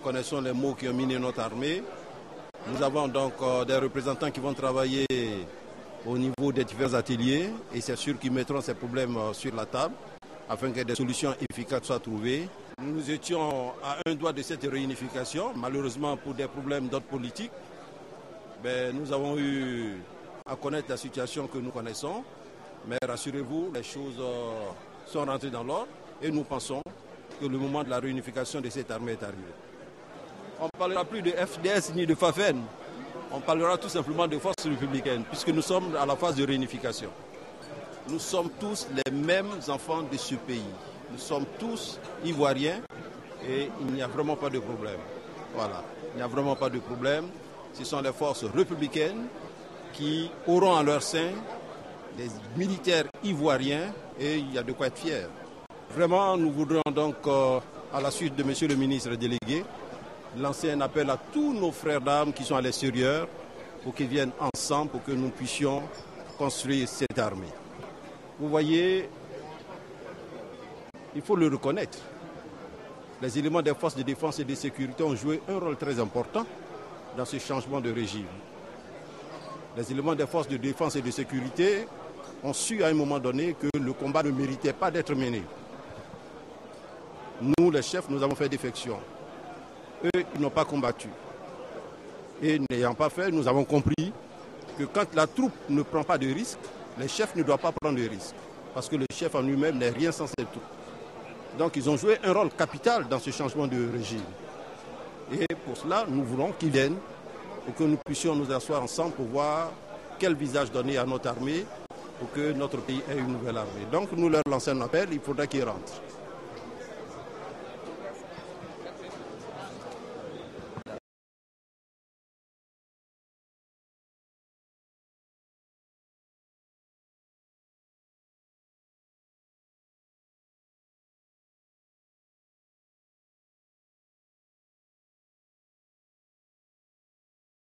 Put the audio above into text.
connaissons les maux qui ont miné notre armée. Nous avons donc des représentants qui vont travailler au niveau des divers ateliers et c'est sûr qu'ils mettront ces problèmes sur la table afin que des solutions efficaces soient trouvées. Nous étions à un doigt de cette réunification, malheureusement pour des problèmes d'ordre politique. Nous avons eu à connaître la situation que nous connaissons, mais rassurez-vous, les choses sont rentrées dans l'ordre et nous pensons que le moment de la réunification de cette armée est arrivé. On ne parlera plus de FDS ni de FAFEN, on parlera tout simplement de forces républicaines, puisque nous sommes à la phase de réunification. Nous sommes tous les mêmes enfants de ce pays. Nous sommes tous ivoiriens et il n'y a vraiment pas de problème. Voilà, il n'y a vraiment pas de problème. Ce sont les forces républicaines qui auront en leur sein des militaires ivoiriens et il y a de quoi être fier. Vraiment, nous voudrions donc, à la suite de M. le ministre délégué, lancer un appel à tous nos frères d'armes qui sont à l'extérieur pour qu'ils viennent ensemble pour que nous puissions construire cette armée. Vous voyez, il faut le reconnaître. Les éléments des forces de défense et de sécurité ont joué un rôle très important dans ce changement de régime. Les éléments des forces de défense et de sécurité ont su à un moment donné que le combat ne méritait pas d'être mené. Nous, les chefs, nous avons fait défection. Eux, ils n'ont pas combattu. Et n'ayant pas fait, nous avons compris que quand la troupe ne prend pas de risque, les chefs ne doivent pas prendre de risque. Parce que le chef en lui-même n'est rien sans cette troupe. Donc ils ont joué un rôle capital dans ce changement de régime. Et pour cela, nous voulons qu'ils viennent pour que nous puissions nous asseoir ensemble pour voir quel visage donner à notre armée pour que notre pays ait une nouvelle armée. Donc nous leur lançons un appel, il faudra qu'ils rentrent.